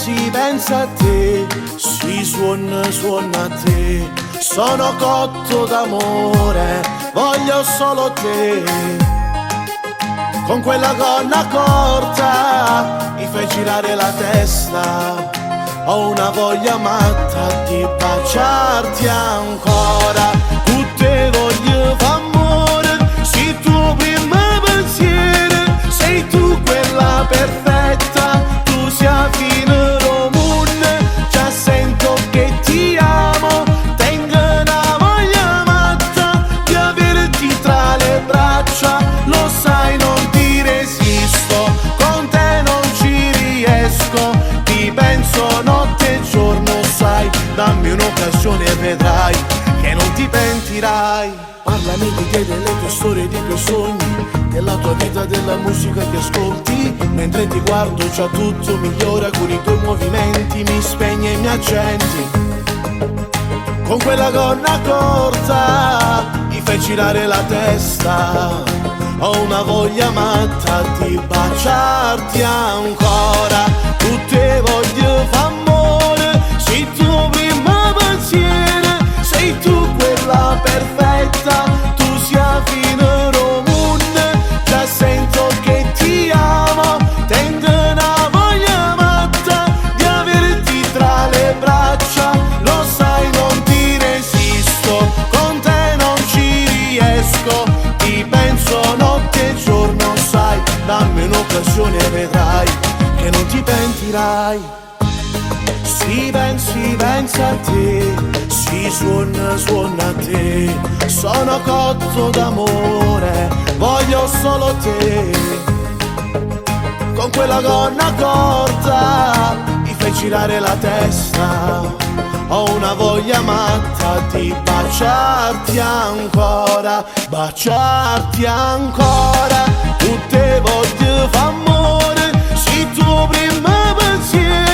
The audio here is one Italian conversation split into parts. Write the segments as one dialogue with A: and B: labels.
A: si pensa a te, si suona a te. Sono cotto d'amore, voglio solo te. Con quella gonna corta mi fai girare la testa. Ho una voglia matta di baciarti ancora. Tutte voglio f'amore, sei tu primo pensiero. Sei tu quella perfetta, tu sia fine romune. Già sento che ti amo, tengo una voglia matta di averti tra le braccia. Lo sai, non ti resisto, con te non ci riesco. Ti penso notte e giorno, sai, dammi un'occasione e vedrai che non ti pentirai. Parlami di te, delle tue storie, di tuoi sogni, della tua vita, della musica che ascolti. Mentre ti guardo già tutto migliora, con i tuoi movimenti mi spegne i miei accenti. Con quella gonna corta mi fai girare la testa. Ho una voglia matta di baciarti ancora. Tutte voglio f'amore, sei tu prima pensiero. Sei tu quella perfetta, tu sia fine romune. Già sento che ti amo, tengo una voglia matta di averti tra le braccia. Lo sai, non ti resisto, con te non ci riesco. Ti penso notte e giorno, sai, dammi un'occasione e vedrai che non ti pentirai. Si pensa a te, si suona a te. Sono cotto d'amore, voglio solo te. Con quella gonna corta mi fai girare la testa. Ho una voglia matta di baciarti ancora, baciarti ancora. Tutte voglio f'amore, sei tu prima pensiero.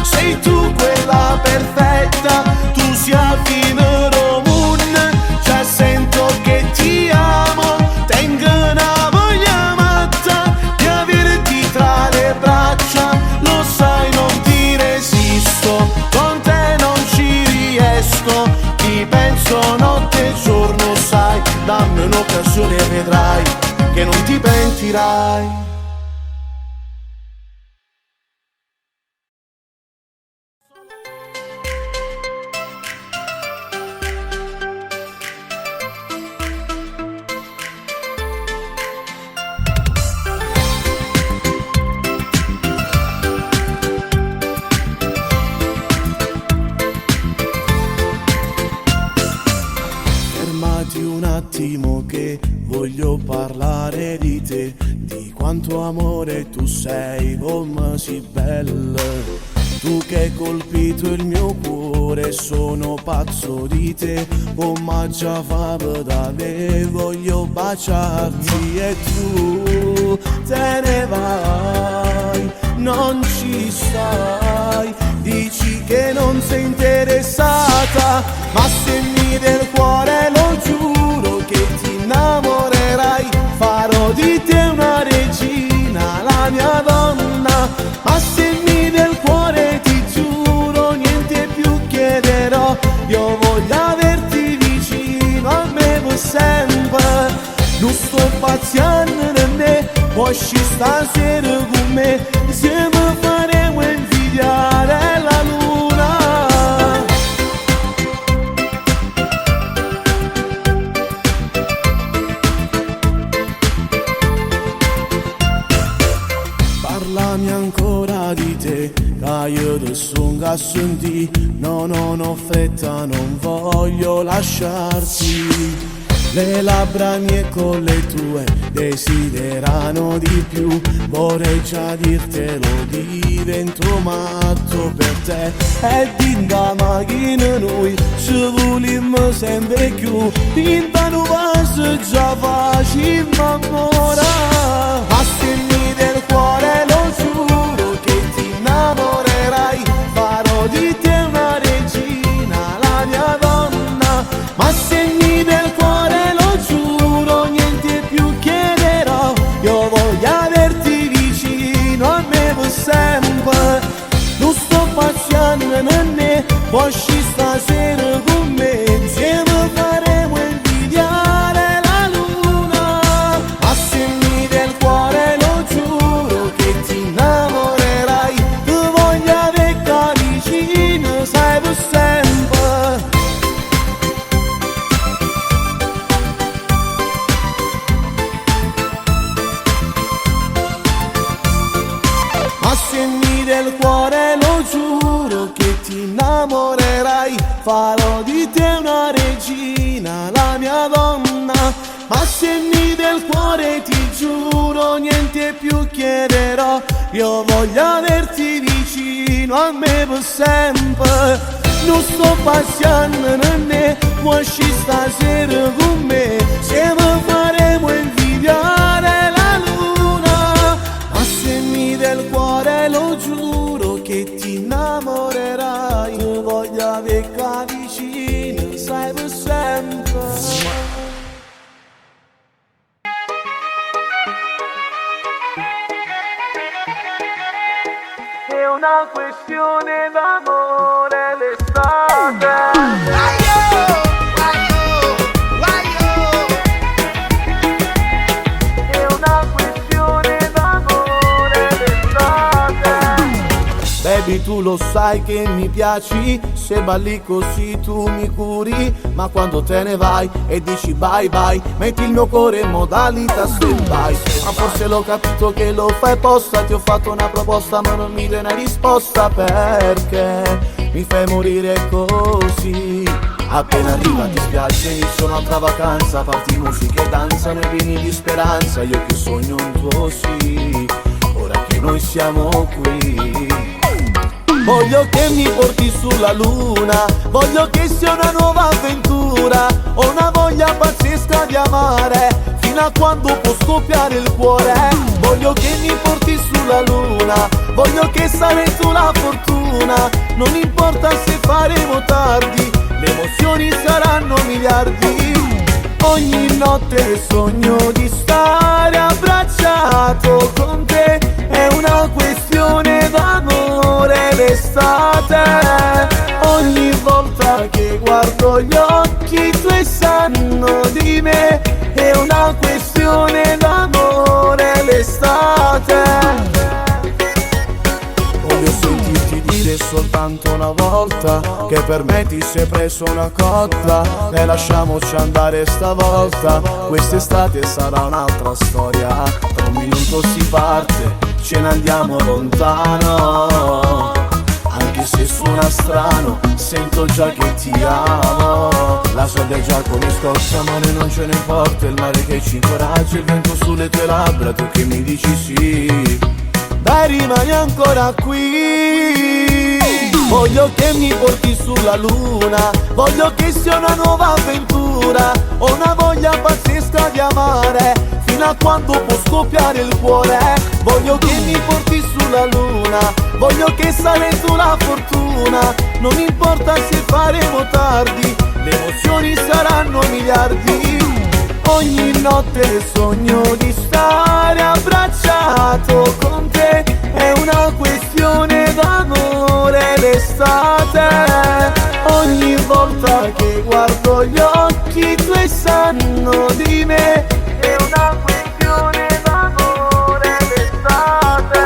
A: Sei tu quella perfetta, tu sia fine romune. Già sento che ti amo, tengo una voglia matta di averti tra le braccia. Lo sai, non ti resisto, con te non ci riesco. Ti penso notte e giorno, sai, dammi un'occasione e vedrai che non ti pentirai. Un attimo che voglio parlare di te, di quanto amore tu sei, come sei bella. Tu che hai colpito il mio cuore, sono pazzo di te, come già fa da me, voglio baciarti e tu te ne vai, non ci stai, dici che non sei interessata, ma se mi del cuore lo giuro che ti innamorerai, farò di te una regina, la mia donna, ma se mi del cuore ti giuro niente più chiederò, io voglio averti vicino a me per sempre, non sto paziando da me, puoi stasera con me, insieme faremo invidiare la luna. Parlami ancora di te, che io ti sono a sentire, no, non ho fretta, non voglio lasciarti. Le labbra mie con le tue desiderano di più, vorrei già dirtelo, divento matto per te. E dinda macchina noi ci volimmo sempre più, dinda nu passo già facciamo amore. Ma se mi del cuore lo giuro che ti innamorerai, farò di te una regina, la mia donna. Ma se mi del cuore lo giuro niente più chiederò, io voglio averti vicino a me per sempre, non sto Vuoi uscire stasera con me? Insieme faremo invidiare la luna. Ma se mi del cuore lo giuro che ti innamorerai. Ti voglio avere vicino, sai per sempre. Ma se mi del cuore lo giuro che ti innamorerai. Farò di te una regina, la mia donna. Ma se mi del cuore ti giuro niente più chiederò. Io voglio averti vicino a me per sempre. Non sto passando né, vuoi uscire stasera con me? Insieme faremo invidiare la luna. Ma se mi del cuore lo giuro che ti innamorerai. Io voglio averti vicino, sai per sempre. È una questione d'amore l'estate. È una questione d'amore l'estate. Baby, tu lo sai che mi piaci. Se balli così tu mi curi. Ma quando te ne vai e dici bye bye, metti il mio cuore in modalità stand-by. Ma forse l'ho capito che lo fai apposta. Ti ho fatto una proposta ma non mi dai una risposta. Perché mi fai morire così. Appena arriva ti spiace, inizia un'altra vacanza. Parti musica e danza, noi pieni di speranza. Io che sogno un tuo sì, ora che noi siamo qui. Voglio che mi porti sulla luna, voglio che sia una nuova avventura. Ho una voglia pazzesca di amare, fino a quando può scoppiare il cuore. Voglio che mi porti sulla luna, voglio che sarai tu la fortuna. Non importa se faremo tardi, le emozioni saranno miliardi. Ogni notte sogno di stare abbracciato con te. È una questione d'amore l'estate. Ogni volta che guardo gli occhi tuoi sanno di me. È una questione d'amore l'estate. Voglio sentirti dire soltanto una volta che per me ti sei preso una cotta. E lasciamoci andare stavolta, quest'estate sarà un'altra storia. Tra un minuto si parte, ce ne andiamo lontano. Anche se suona strano, sento già che ti amo. La sabbia già come scorsa, ma noi non ce ne importa. Il mare che ci incoraggia, il vento sulle tue labbra, tu che mi dici sì. Dai, rimani ancora qui. Voglio che mi porti sulla luna, voglio che sia una nuova avventura. Ho una voglia pazzesca di amare, fino a quando può scoppiare il cuore. Voglio che mi porti sulla luna, voglio che sarai tu la fortuna. Non importa se faremo tardi, le emozioni saranno miliardi. Ogni notte sogno di stare abbracciato con te. È una questione d'amore l'estate. Ogni volta che guardo gli occhi tuoi sanno di me. È una questione d'amore l'estate.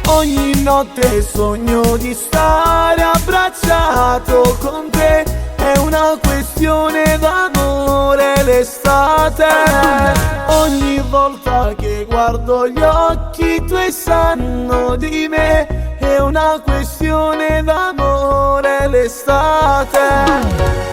A: Ogni notte sogno di stare abbracciato con te. È una questione d'amore l'estate. Ogni volta che guardo gli occhi tuoi sanno di me. È una questione d'amore l'estate.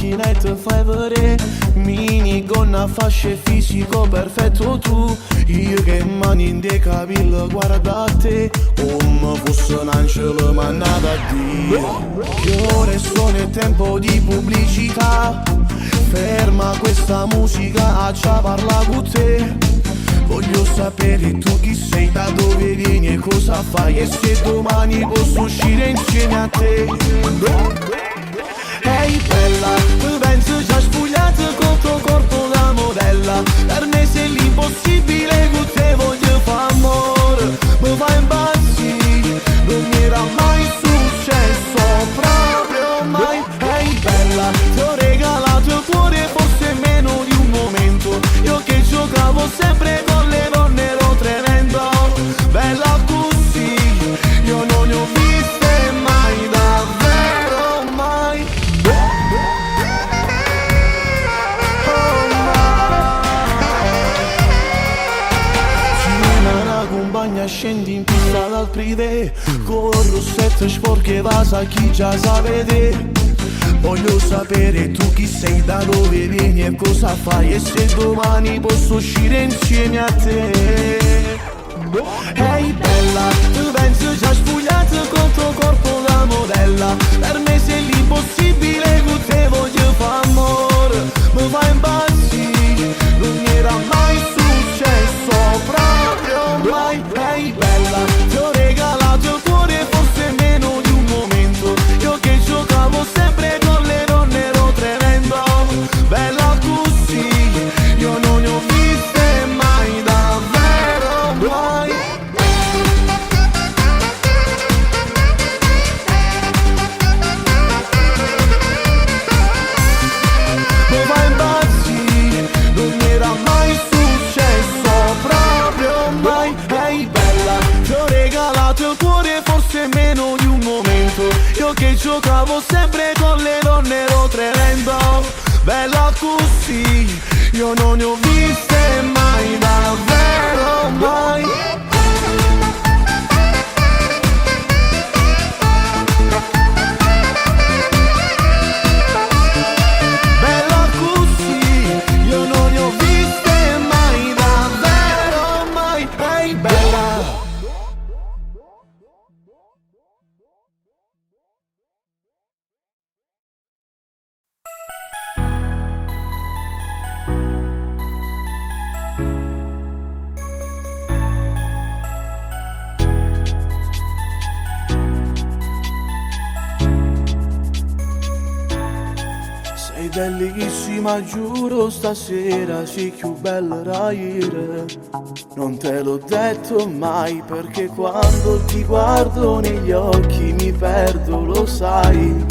A: macchina e te fai vedere. Minigonna, fasce fisico perfetto tu. Io che mani in dei capelli guarda a te. Come fosse un angelo mandato a Dio. Che ore sono, è tempo di pubblicità. Ferma questa musica, già parla con te. Voglio sapere tu chi sei, da dove vieni e cosa fai. E se domani posso uscire insieme a te. Ehi bella, tu pensi già sfogliato col tuo corpo da modella. Per me sei l'impossibile, con te voglio fare amore. Mi fai impazzire, non mi era mai successo, proprio mai. Ehi bella, ti ho regalato il cuore, forse meno di un momento. Io che giocavo sempre con le donne ero tremendo. Bella così, io non ne ho viste mai, davvero mai. Una compagna scendi in pista dal privé. Con il rossetto sporche vasa chi già sa vedere. Voglio sapere tu chi sei, da dove vieni e cosa fai. E se domani posso uscire insieme a te. Ehi bella, tu pensi già sfogliato col tuo corpo da modella. Per me sei l'impossibile, con te voglio fare amore. Mi fai impazzire, non mi era mai successo, proprio mai. Ehi bella, ti ho regalato il cuore, forse meno di un momento. Io che giocavo sempre con le donne ero tremendo. Bella così, io non ne ho viste mai, davvero mai. Mi fai impazzire, non mi era mai successo, proprio mai. Ehi bella, ti ho regalato il cuore, forse meno di un momento. Io che giocavo sempre con le donne ero tremendo. Bella così, io non ne ho viste mai, davvero mai. Bella così, io non ne ho viste mai, davvero mai. Ehi bella. Sei bellissima, giuro, stasera sei più bella da ieri. Non te l'ho detto mai, perché quando ti guardo negli occhi mi perdo, lo sai.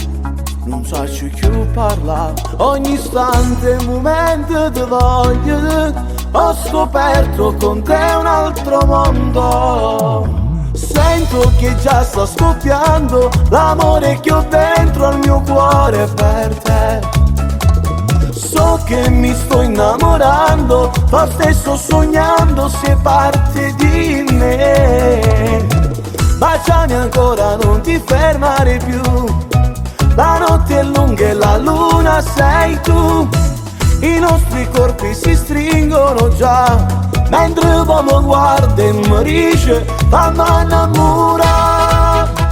A: Non saccio più parlare, ogni istante un momento ti voglio. Ho scoperto con te un altro mondo. Sento che già sta scoppiando l'amore che ho dentro al mio cuore per te. So che mi sto innamorando, forse sto sognando se parte di me. Baciami ancora, non ti fermare più. La notte è lunga e la luna sei tu. I nostri corpi si stringono già, mentre l'uomo guarda e mi dice fammi innamorare.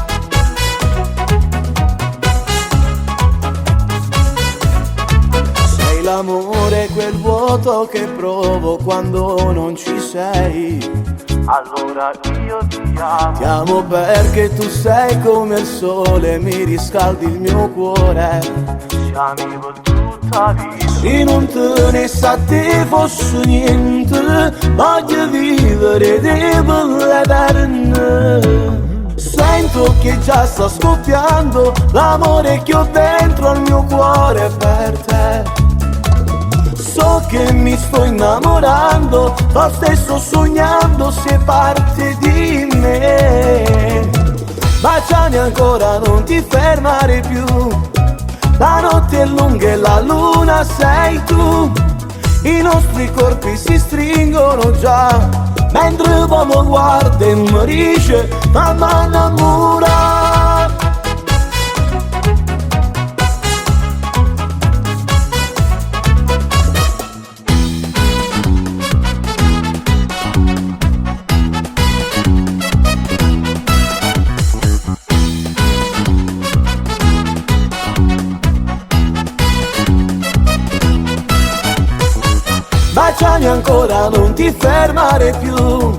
A: Sei l'amore, quel vuoto che provo quando non ci sei. Allora io ti amo. Ti amo perché tu sei come il sole, mi riscaldi il mio cuore. Ci ami per tutta vita. Se non te ne sa te fosse niente, voglio vivere te per l'eterno. Sento che già sta scoppiando l'amore che ho dentro al mio cuore per te. So che mi sto innamorando, forse sto sognando se parte di me. Baciami ancora, non ti fermare più. La notte è lunga e la luna sei tu. I nostri corpi si stringono già, mentre l'uomo guarda e mi dice fammi innamorare. Baciami ancora, non ti fermare più.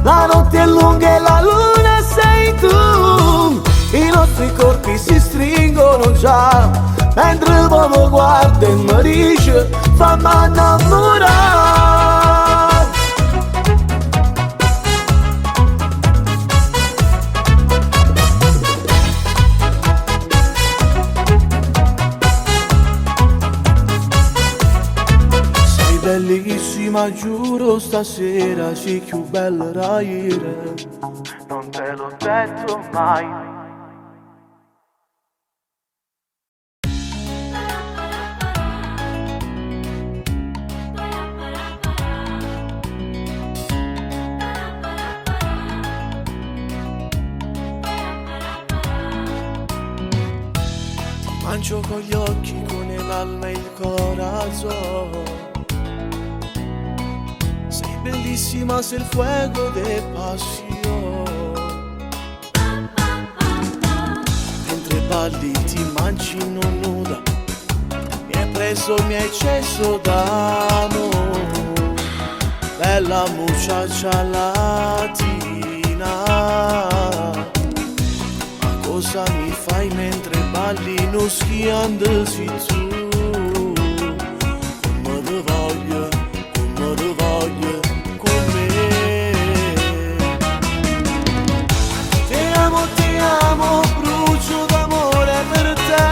A: La notte è lunga e la luna sei tu. I nostri corpi si stringono già, mentre l'uomo guarda e mi dice fammi innamorare. Sei bellissima, giuro, stasera sei più bella da ieri. Non te l'ho detto mai. Mangio con gli occhi, con l'alma e il corazon. Sei bellissima, sei il fuego de passione. Mentre balli ti mangi non nuda, mi hai preso, mi hai ceso d'amore. Bella muchacha latina, cosa mi fai mentre balli non schiandosi tu? Come ti voglio con me. Ti amo, brucio d'amore per te.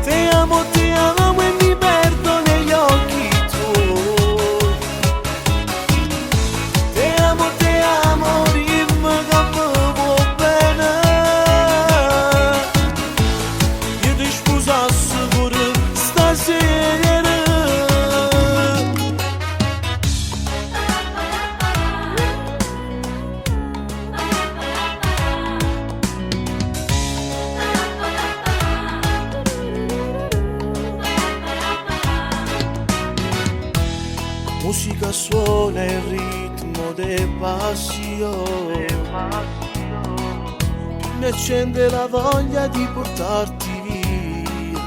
A: Ti amo e mi perdo negli occhi tuoi. Ti amo, dimmi che mi vuoi bene. Io ti sposassi pure stasera. Musica suona il ritmo de passione, mi accende la voglia di portarti via.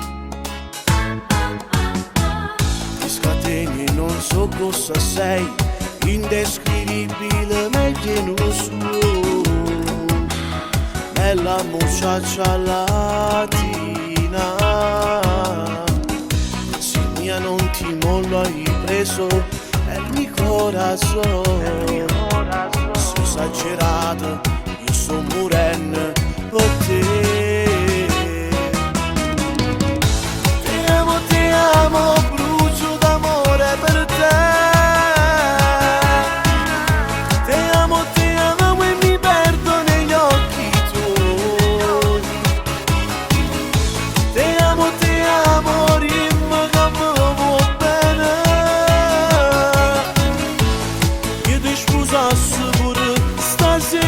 A: Ti scateni e non so cosa sei, indescrivibile meglio in un suo. Bella muchacha latina, se mia non ti mollo, hai preso mi corazón. Sono esagerato, io sono morendo per te. Ti amo, brucio d'amore per te. Ti amo e mi perdo negli occhi tuoi. Ti amo, dimmi che mi vuoi bene. Sposassi pure stasera.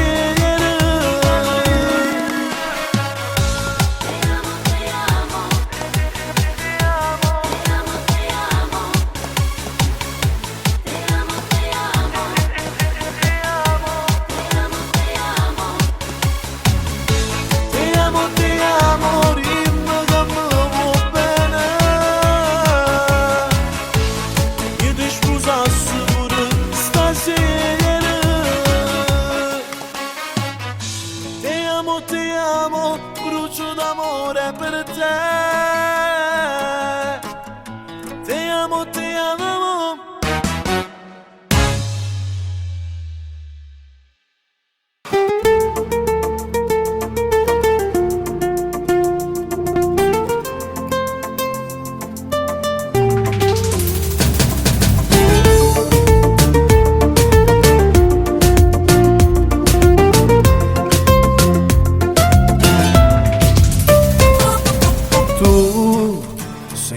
A: Ti amo, dimmi che mi vuoi bene. Io ti sposassi pure stasera. Ti amo, brucio d'amore per te. Ti amo.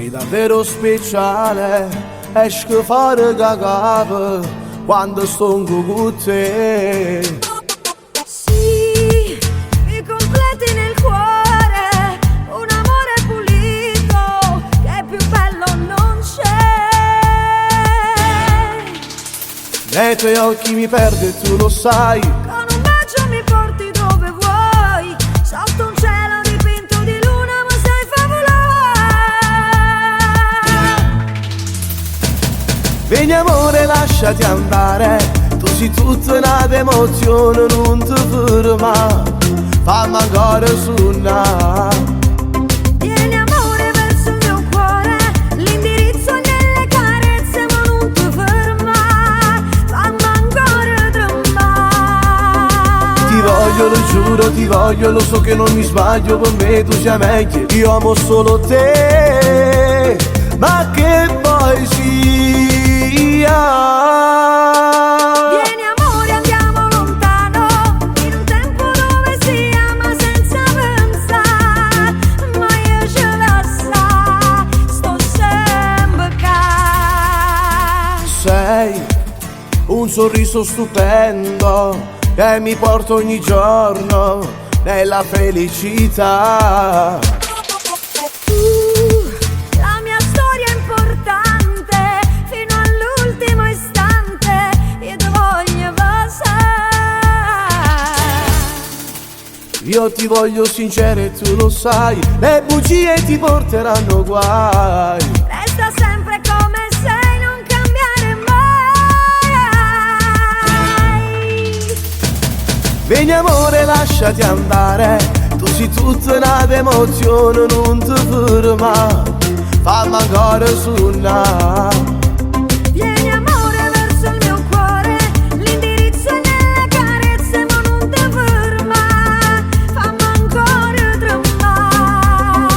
A: Davvero speciale, esco fuori cagava quando sto con te.
B: Sì, mi completi nel cuore un amore pulito che più bello non c'è.
A: Nei tuoi occhi mi perdo e tu lo sai.
B: Con un bacio mi porti dove vuoi, sotto un cielo dipinto di luna, ma sai favolare.
A: Vieni amore, lasciati andare, tu sei tutta una emozione, non ti ferma, fammi ancora suonare.
B: Vieni amore verso il mio cuore, l'indirizzo nelle carezze, ma non ti ferma, fammi ancora tremare.
A: Ti voglio, lo giuro, ti voglio, lo so che non mi sbaglio, per me tu sei meglio, io amo solo te, ma che poi sia.
B: Vieni amore, andiamo lontano, in un tempo dove si ama senza pensare, ma io ce la sa, sto sempre qua.
A: Sei un sorriso stupendo che mi porta ogni giorno nella felicità.
B: La mia storia è importante, fino all'ultimo istante, io ti voglio passare.
A: Io ti voglio sincero e tu lo sai, le bugie ti porteranno guai.
B: Resta sempre come sei, non cambiare mai.
A: Vieni amore, lasciati andare, tu sei tutta una emozione, non ti ferma, fammi ancora suonare.
B: Vieni amore verso il mio cuore, l'indirizzo è nelle carezze, ma non ti ferma, fammi ancora tremare.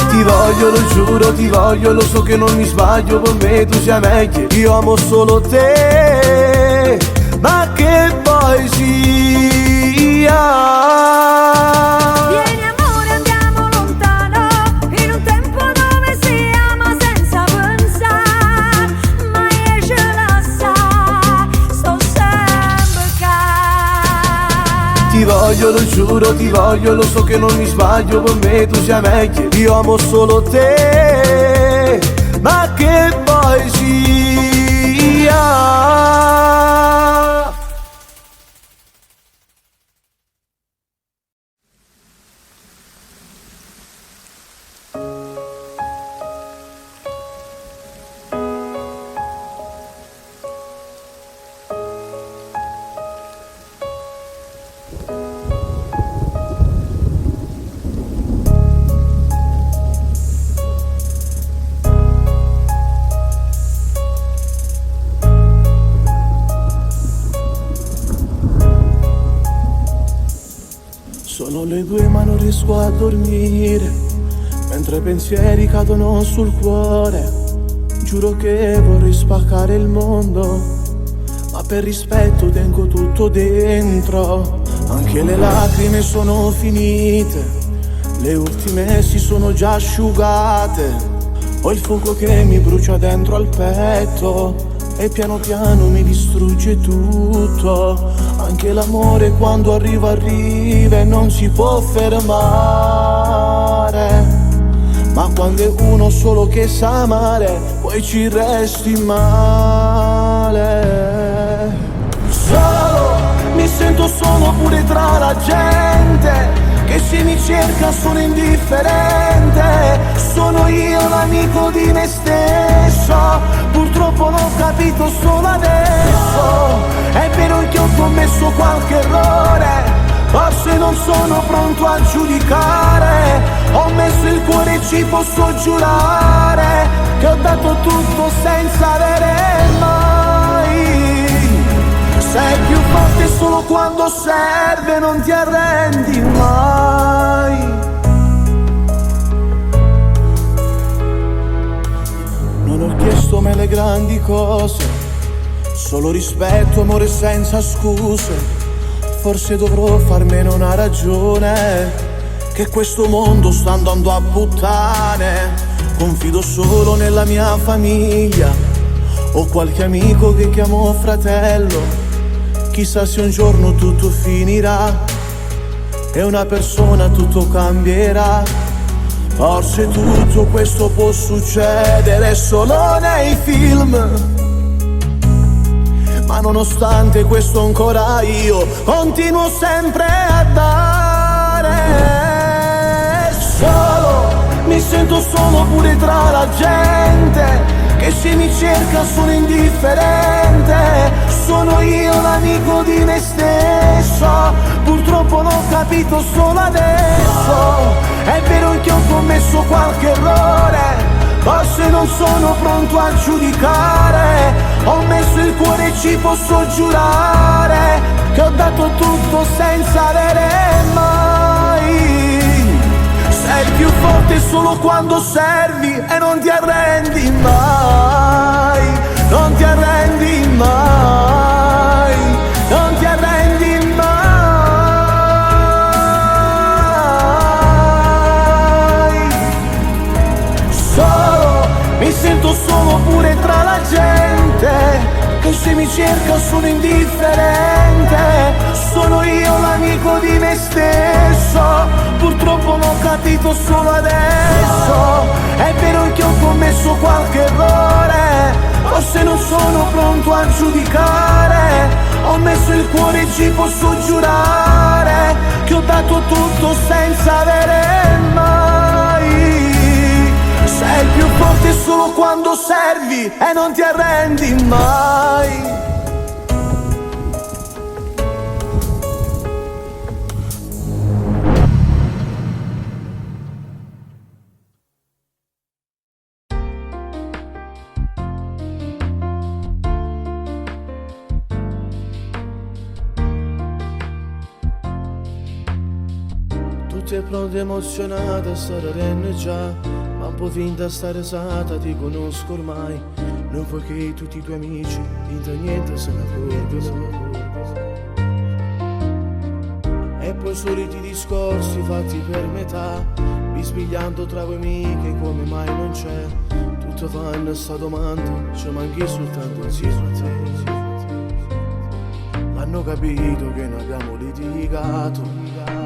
A: Ti voglio, lo giuro, ti voglio, lo so che non mi sbaglio, per me tu sei meglio, io amo solo te, ma che poi sia.
B: Vieni amore, andiamo lontano, in un tempo dove si ama senza pensare, ma io ce la sa, sto sempre qua.
A: Ti voglio, lo giuro, ti voglio, lo so che non mi sbaglio, per me tu sei meglio, io amo solo te, ma che poi sia. Sono le 2 ma non riesco a dormire, mentre pensieri cadono sul cuore. Giuro che vorrei spaccare il mondo, ma per rispetto tengo tutto dentro. Anche le lacrime sono finite, le ultime si sono già asciugate. Ho il fuoco che mi brucia dentro al petto e piano piano mi distrugge tutto. Anche l'amore quando arriva arriva e non si può fermare, ma quando è uno solo che sa amare poi ci resti male. Solo, mi sento solo pure tra la gente, che se mi cerca sono indifferente. Sono io l'amico di me stesso, purtroppo l'ho capito solo adesso. È vero che ho commesso qualche errore, forse non sono pronto a giudicare. Ho messo il cuore e ci posso giurare che ho dato tutto senza avere mai. Sei più forte solo quando serve, non ti arrendi mai. Non ho chiesto mai le grandi cose, solo rispetto, amore senza scuse. Forse dovrò farmene una ragione, che questo mondo sta andando a puttane. Confido solo nella mia famiglia, ho qualche amico che chiamo fratello. Chissà se un giorno tutto finirà e una persona tutto cambierà. Forse tutto questo può succedere solo nei film, ma nonostante questo ancora io continuo sempre a dare. Solo, mi sento solo pure tra la gente, che se mi cerca sono indifferente, sono io l'amico di me stesso, purtroppo l'ho capito solo adesso, è vero che ho commesso qualche errore, forse non sono pronto a giudicare, ho messo il cuore e ci posso giurare, che ho dato tutto senza avere mai. Sei più forte solo quando servi e non ti arrendi mai, non ti arrendi mai, non ti arrendi mai. Solo, mi sento solo pure tra la gente, che se mi cerca sono indifferente, sono io l'amico di me stesso, purtroppo l'ho capito solo adesso, è vero che ho commesso qualche errore, forse non sono pronto a giudicare, ho messo il cuore e ci posso giurare, che ho dato tutto senza avere mai. Sei più forte solo quando servi e non ti arrendi mai. Tutti è pronto emozionata a stare renne già, ma un po' finta sta risata, ti conosco ormai. Non vuoi che tutti i tuoi amici finta niente se ne accorgono. E poi i soliti discorsi fatti per metà, bisbigliando tra voi amiche come mai non c'è. Tutto fanno sta domanda, ci manchi soltanto insieme a te. Hanno capito che non abbiamo litigato,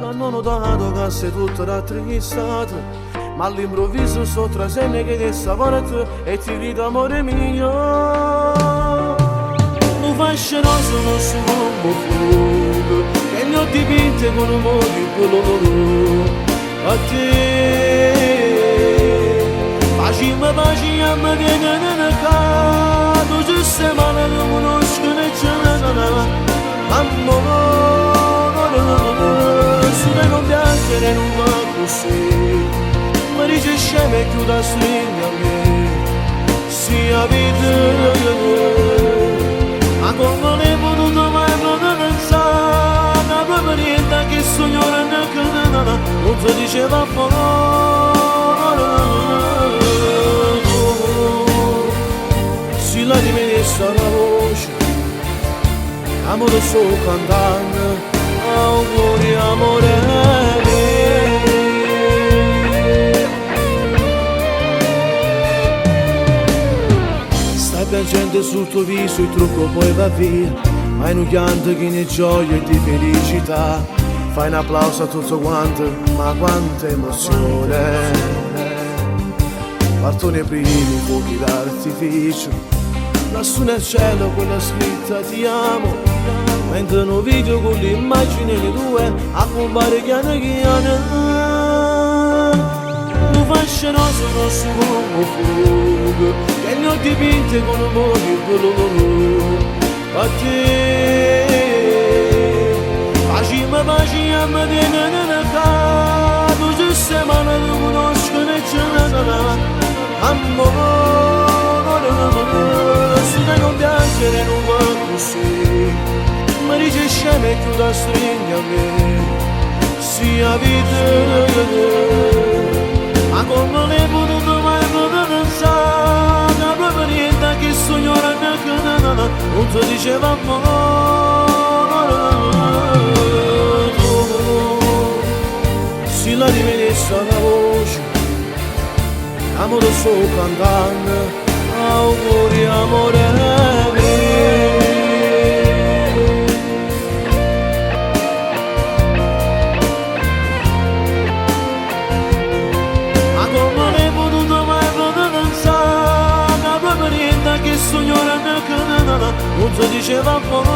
A: l'hanno notato che sei tutto rattrissato, ma all'improvviso sto trasenne che ti sta parte e ti grida amore mio. Un fascinoso non si come fuoco, che li ho dipinte con un po' di colore. A te facciamo pace a me che non è caduto, ci sei male che conosco e ce n'è. Amore, su te non piangere non va così, ma dice scema e chiuda a stringa a me, sia vita, ma come non è potuto mai pensare, ma proprio niente che sogno non ti diceva amore, si la dimenessa la voce, amore sto cantando, auguri amore mio. Stai piangendo sul tuo viso, il trucco poi va via, ma in un pianto che ne gioia e di felicità. Fai un applauso a tutto quanto, ma quanta emozione. Partono i primi fuochi d'artificio, lassù nel cielo quella scritta ti amo, mentre un video con l'immagine di due a compare piano piano. Un fascinoso non si come fuoco, che li ho dipinte con un po' di colore. A te facciamo pace a me che non è caduto, ci sei male che conosco e ce n'è. Amore, su te non piangere non va così, ma dice scema e chiuda a stringa a me, sia vita, ma come non è potuto mai pensare, ma proprio niente che sogno non ti diceva amore, si la dimenessa la voce, amore sto cantando, auguri amore mio. Ma come non è potuto mai pensare, ma proprio niente che sogno non ti diceva amore,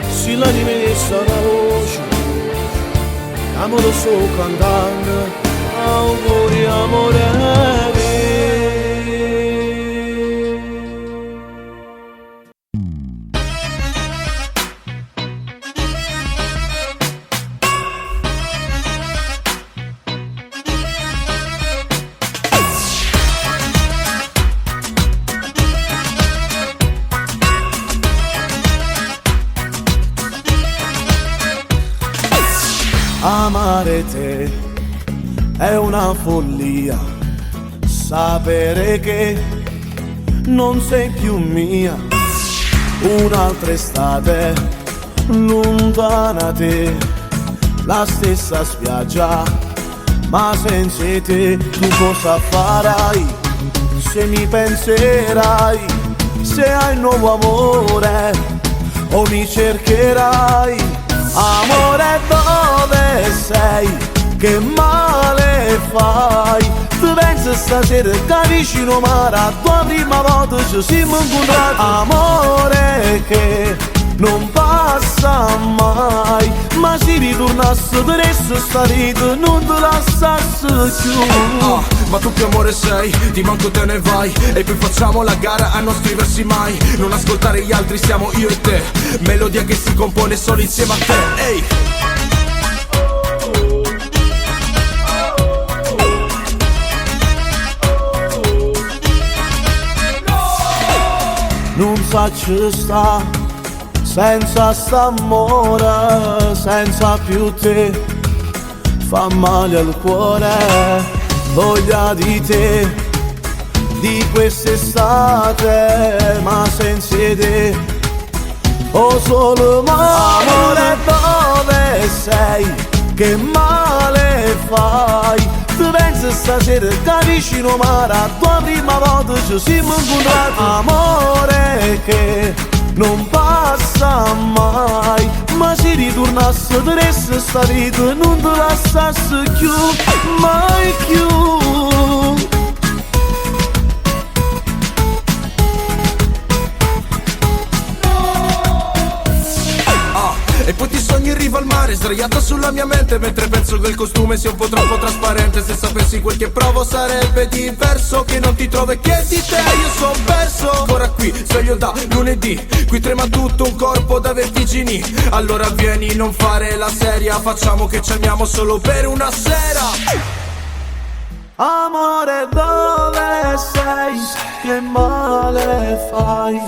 A: si la dimenessa la voce, amore sto cantando, auguri amore mio. Amare te è una follia, sapere che non sei più mia, un'altra estate lontana te, la stessa spiaggia ma senza te. Tu cosa farai se mi penserai, se hai nuovo amore o mi cercherai? Amore, dove sei? Che male fai? Tu pensi stasera che vicino mare a tua prima volta ci siamo incontrati? Amore che non passa mai, ma se ritornasse per esso sta vita non te lasciasse più.
C: Ma tu che amore sei, di manco te ne vai, e poi facciamo la gara a non scriversi mai. Non ascoltare gli altri, siamo io e te, melodia che si compone solo insieme a te. Ehi!
A: Non faccio sta senza st'amore, senza più te fa male al cuore. Voglia di te, di quest'estate, ma senza te ho solo male. Amore, dove sei? Che male fai? Tu pensi stasera che vicino mare a tua prima volta ci siamo incontrati? Amore che non passa mai, ma se ritornasse per essere sta vita non te lasciasse più, mai più.
C: E poi ti sogni in riva al mare, sdraiata sulla mia mente, mentre penso che il costume sia un po' troppo trasparente. Se sapessi quel che provo sarebbe diverso, che non ti trovo e chiedi te, io son perso. Ancora qui, sveglio da lunedì, qui trema tutto un corpo da vertigini. Allora vieni, non fare la seria, facciamo che ci amiamo solo per una sera.
A: Amore, dove sei? Che male fai?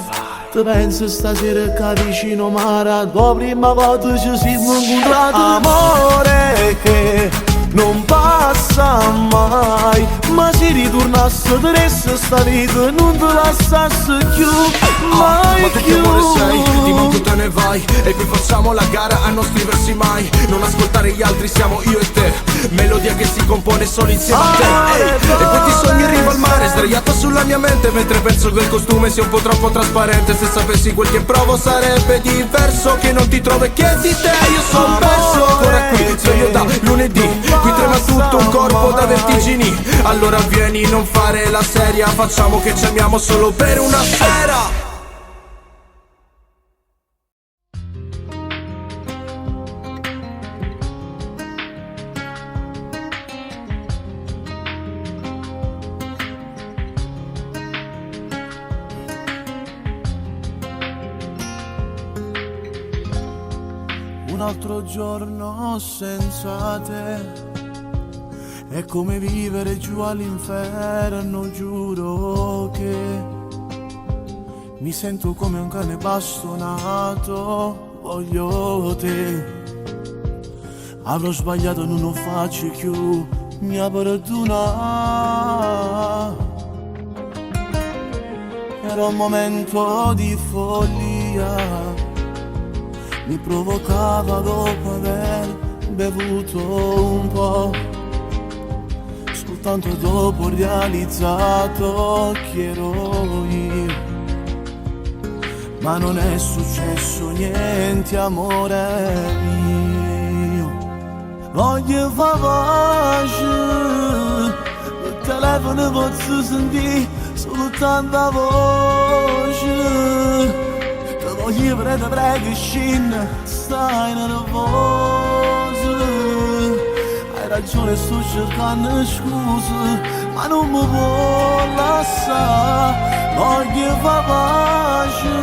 A: Tu pensi stasera che vicino mare a tua prima volta ci siamo incontrati? Amore che non passa mai, ma se ritornasse per essere sta vita non te lasciasse più, mai
C: ma tu che
A: più.
C: amore sei, di manco te ne vai, e poi facciamo la gara a non scriversi mai. Non ascoltare gli altri, siamo io e te, melodia che si compone solo insieme a te. Ehi! E poi ti sogni in riva al mare, sdraiato sulla mia mente, mentre penso che il costume sia un po' troppo trasparente. Se sapessi quel che provo sarebbe diverso, che non ti trovo e chiedi te, io son perso. Ancora qui, sveglio da lunedì, qui trema tutto un corpo da vertigini. Allora vieni, non fare la seria, facciamo che ci amiamo solo per una sera.
A: Un altro giorno senza te è come vivere giù all'inferno, giuro che mi sento come un cane bastonato, voglio te. Avrò sbagliato, non lo faccio più, mi perdona. Era un momento di follia, mi provocava dopo aver bevuto un po'. Soltanto dopo ho realizzato chi ero io. Ma non è successo niente, amore mio. Voglio far voce, il telefono posso sentire solo tanta voce. Voglio prendere, prego, scinna, stai nervoso. Hai ragione, sto cercando scuse, ma non mi può lasciare. Voglio far pace,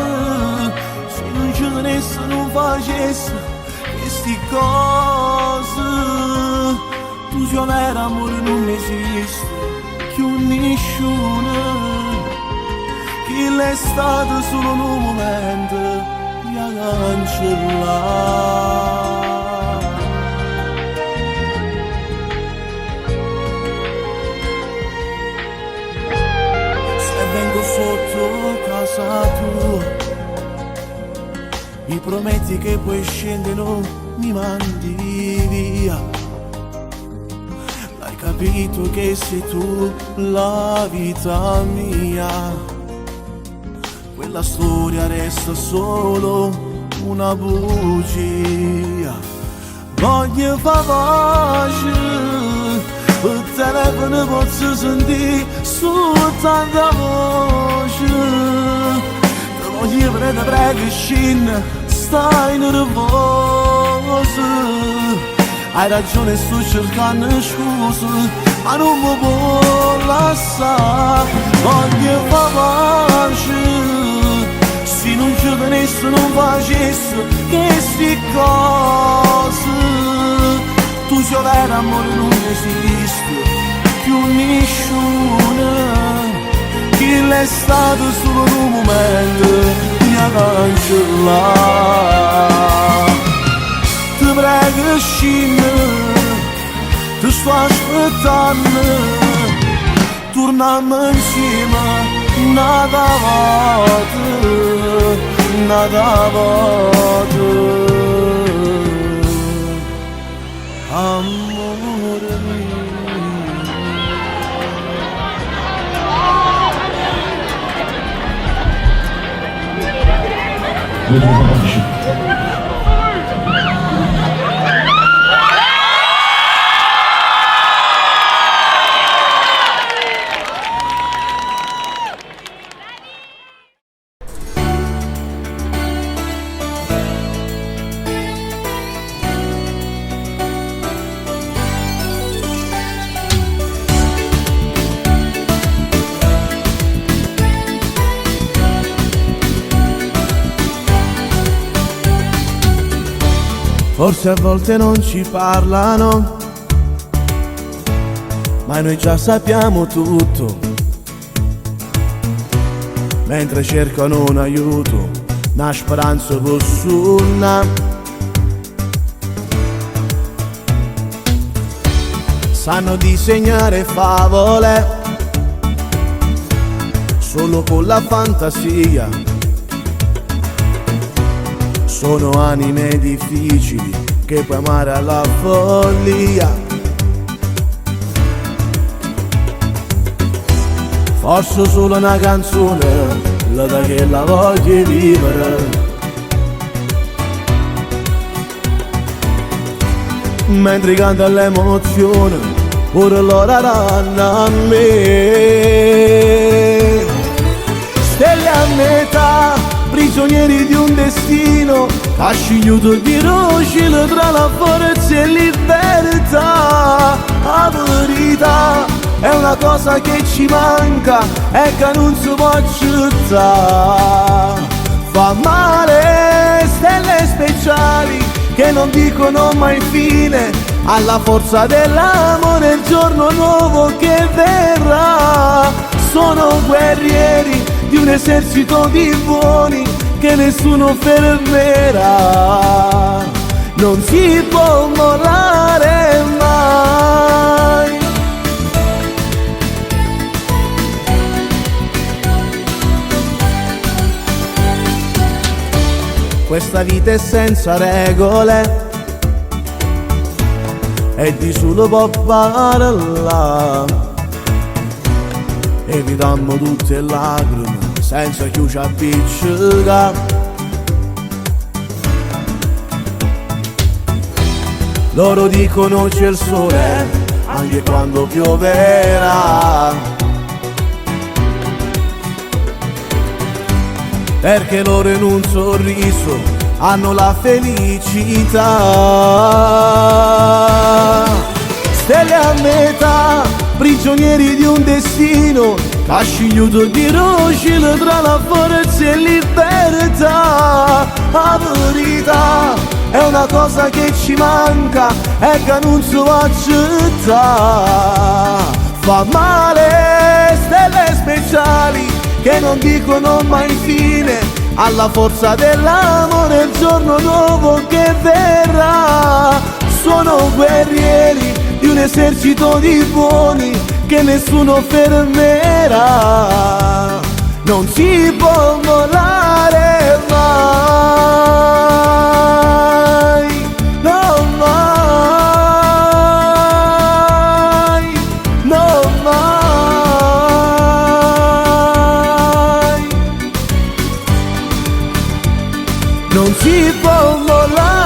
A: se non ci tenesse non facesse queste cose. Tu sei vero amore, non esiste più nessuno, che l'è stato solo un momento di cancellare. Vengo sotto casa tua, mi prometti che poi scendere non mi mandi via. L'hai capito che sei tu la vita mia. Quella storia resta solo una bugia. Voglio far pace, per telefono posso sentire soltanto voce. Te voglio prendere, prego scina, stai nervosa. Hai ragione, sto cercando scuse, ma non mi può lasciare. Voglio far pace, se non ci tenesse non facesse queste cose. Tu sei vero amore, non esiste più nessuno, che l'è stato solo un momento di cancellare. Ti prego scina, ti sto aspettando, torniamo insieme nada volta, amore mio. Forse a volte non ci parlano, ma noi già sappiamo tutto. Mentre cercano un aiuto, una speranza nessuna. Sanno disegnare favole solo con la fantasia. Sono anime difficili che puoi amare alla follia. Forse solo una canzone, la da che la voglio vivere. Mentre canta l'emozione, ora loro danno a me. Stelle a metà, prigionieri di un destino, ha scigliuto di rocile tra la forza e libertà. La verità è una cosa che ci manca e che non si può accettare. Fa male, stelle speciali che non dicono mai fine alla forza dell'amore, il giorno nuovo che verrà. Sono guerrieri di un esercito di buoni che nessuno fermerà. Non si può mollare mai. Questa vita è senza regole e di solo può parlare. Evitiamo tutte le lacrime senza chiusa appiccica. Loro dicono c'è il sole anche quando pioverà, perché loro in un sorriso hanno la felicità. prigionieri di un destino che ha scigliuto di rocile tra la forza e libertà. La verità è una cosa che ci manca e che non si può accettare. Fa male stelle speciali che non dicono mai fine alla forza dell'amore il giorno nuovo che verrà. Sono guerrieri di un esercito di buoni che nessuno fermerà. Non si può mollare mai, no mai, no mai. Non si può mollare.